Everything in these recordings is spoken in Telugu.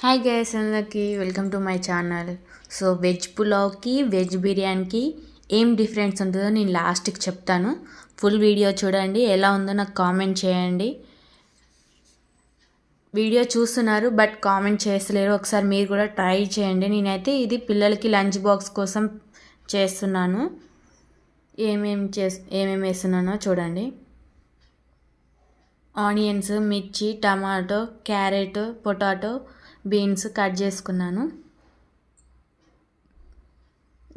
హాయ్ గైస్, అందరికి welcome to my channel. So veg పులావ్కి వెజ్ బిర్యానీకి ఏం డిఫరెన్స్ ఉంటుందో నేను లాస్ట్కి చెప్తాను. ఫుల్ వీడియో చూడండి, ఎలా ఉందో నాకు కామెంట్ చేయండి. వీడియో చూస్తున్నారు బట్ కామెంట్ చేస్తలేరు, ఒకసారి మీరు కూడా ట్రై చేయండి. నేనైతే ఇది పిల్లలకి లంచ్ బాక్స్ కోసం చేస్తున్నాను. ఏమేమి వేస్తున్నానో చూడండి. ఆనియన్స్, మిర్చి, tomato, carrot, potato, beans cut చేసుకున్నాను.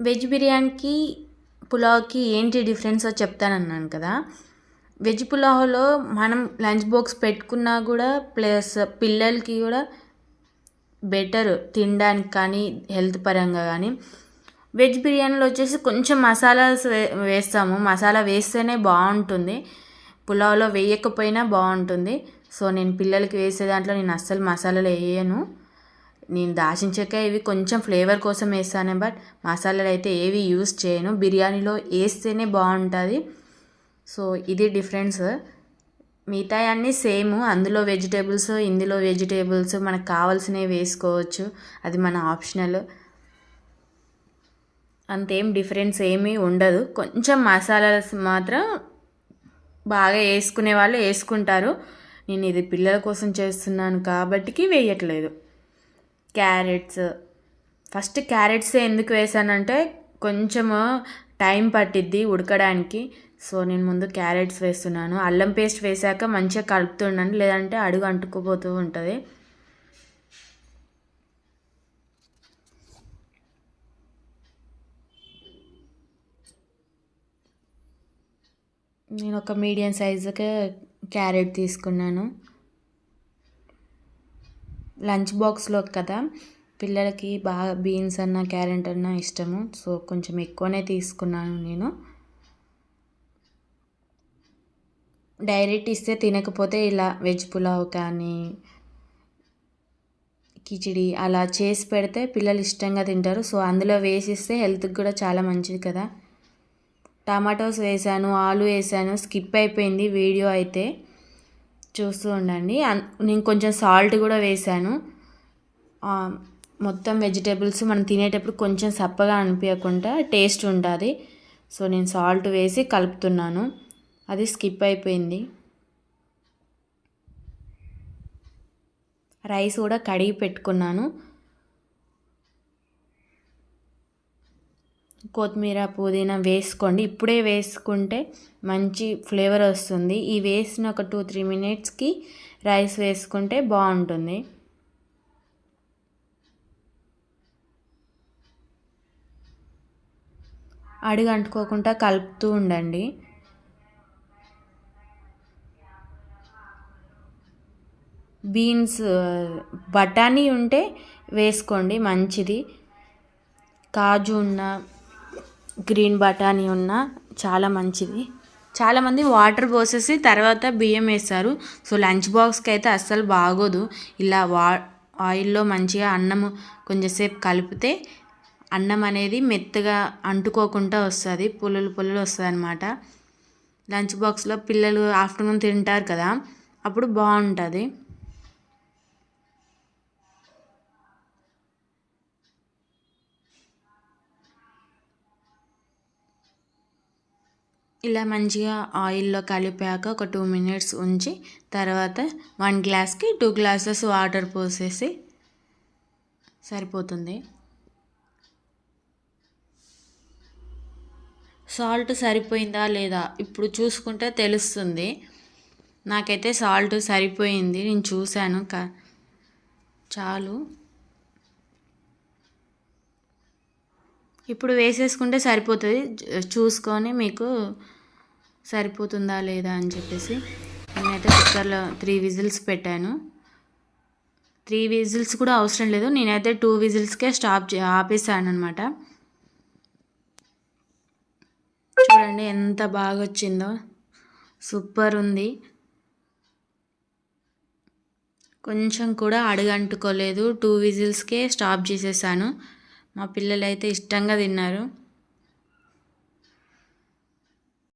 వెజ్ బిర్యానీకి పులావ్కి ఏంటి డిఫరెన్స్ చెప్తానన్నాను కదా. వెజ్ పులావ్లో మనం లంచ్ బాక్స్ పెట్టుకున్నా కూడా ప్లస్ పిల్లలకి కూడా బెటర్ తినడానికి కానీ హెల్త్ పరంగా కానీ. వెజ్ బిర్యానీలో వచ్చేసి కొంచెం మసాలాస్ వేస్తాము, మసాలా వేస్తేనే బాగుంటుంది, పులావ్లో వేయకపోయినా బాగుంటుంది. సో నేను పిల్లలకి వేసే దాంట్లో నేను అస్సలు మసాలాలు వేయను. నేను దాచిన చెక్క ఇవి కొంచెం ఫ్లేవర్ కోసం వేస్తాను, బట్ మసాలాలు అయితే ఏవి యూస్ చేయను. బిర్యానీలో వేస్తేనే బాగుంటుంది. సో ఇది డిఫరెన్స్. మిగతా అన్నీ సేమ్, అందులో వెజిటేబుల్స్ ఇందులో వెజిటేబుల్స్ మనకు కావాల్సినవి వేసుకోవచ్చు, అది మన ఆప్షనల్. అంతేం డిఫరెన్స్ ఏమీ ఉండదు. కొంచెం మసాలాస్ మాత్రం బాగా వేసుకునే వాళ్ళు వేసుకుంటారు. నేను ఇది పిల్లల కోసం చేస్తున్నాను కాబట్టికి వేయట్లేదు. ఫస్ట్ క్యారెట్స్ ఎందుకు వేసానంటే కొంచెము టైం పట్టిద్ది ఉడకడానికి. సో నేను ముందు క్యారెట్స్ వేస్తున్నాను. అల్లం పేస్ట్ వేసాక మంచిగా కలుపుతున్నాను, లేదంటే అడుగు అంటుకుపోతూ ఉంటుంది. నేను ఒక మీడియం సైజుకి క్యారెట్ తీసుకున్నాను. లంచ్ బాక్స్లో కదా పిల్లలకి బాగా బీన్స్ అన్న క్యారెట్ అన్న ఇష్టము, సో కొంచెం ఎక్కువనే తీసుకున్నాను. నేను డైరెక్ట్ ఇస్తే తినకపోతే ఇలా వెజ్ పులావ్ కానీ కిచిడి అలా చేసి పెడితే పిల్లలు ఇష్టంగా తింటారు. సో అందులో వేసిస్తే హెల్త్కి కూడా చాలా మంచిది కదా. టమాటోస్ వేసాను, ఆలు వేసాను, స్కిప్ అయిపోయింది వీడియో అయితే, చూస్తూ ఉండండి. నేను కొంచెం సాల్ట్ కూడా వేసాను. మొత్తం వెజిటేబుల్స్ మనం తినేటప్పుడు కొంచెం సప్పగా అనిపించకుండా టేస్ట్ ఉంటుంది. సో నేను సాల్ట్ వేసి కలుపుతున్నాను, అది స్కిప్ అయిపోయింది. రైస్ కూడా కడిగి పెట్టుకున్నాను. కొత్తిమీర, పుదీనా వేసుకోండి, ఇప్పుడే వేసుకుంటే మంచి ఫ్లేవర్ వస్తుంది. ఈ వేసిన ఒక 2-3 మినిట్స్కి రైస్ వేసుకుంటే బాగుంటుంది. అడుగు అంటుకోకుండా కలుపుతూ ఉండండి. బీన్స్, బఠానీ ఉంటే వేసుకోండి మంచిది. కాజు ఉన్న, గ్రీన్ బఠానీ ఉన్న చాలా మంచిది. చాలామంది వాటర్ పోసేసి తర్వాత బియ్యం వేస్తారు. సో లంచ్ బాక్స్కి అయితే అస్సలు బాగోదు. ఇలా ఆయిల్లో మంచిగా అన్నము కొంచెంసేపు కలిపితే అన్నం అనేది మెత్తగా అంటుకోకుండా వస్తుంది, పుల్లలు వస్తుంది అన్నమాట. లంచ్ బాక్స్లో పిల్లలు ఆఫ్టర్నూన్ తింటారు కదా, అప్పుడు బాగుంటుంది. ఇలా మంచిగా ఆయిల్లో కలిపాక ఒక 2 మినిట్స్ ఉంచి తర్వాత 1 గ్లాస్కి 2 గ్లాసెస్ వాటర్ పోసేసి సరిపోతుంది. సాల్ట్ సరిపోయిందా లేదా ఇప్పుడు చూసుకుంటే తెలుస్తుంది. నాకైతే సాల్ట్ సరిపోయింది, నేను చూశాను. చాలు, ఇప్పుడు వేసేసుకుంటే సరిపోతుంది. చూసుకొని మీకు సరిపోతుందా లేదా అని చెప్పేసి నేనైతే కుక్కర్లో 3 విజిల్స్ పెట్టాను. 3 విజిల్స్ కూడా అవసరం లేదు, నేనైతే 2 విజిల్స్కే ఆపేసాను అనమాట. చూడండి ఎంత బాగా వచ్చిందో, సూపర్ ఉంది. కొంచెం కూడా అడుగంటుకోలేదు. 2 విజిల్స్కే స్టాప్ చేసేసాను. మా పిల్లలు అయితే ఇష్టంగా తిన్నారు.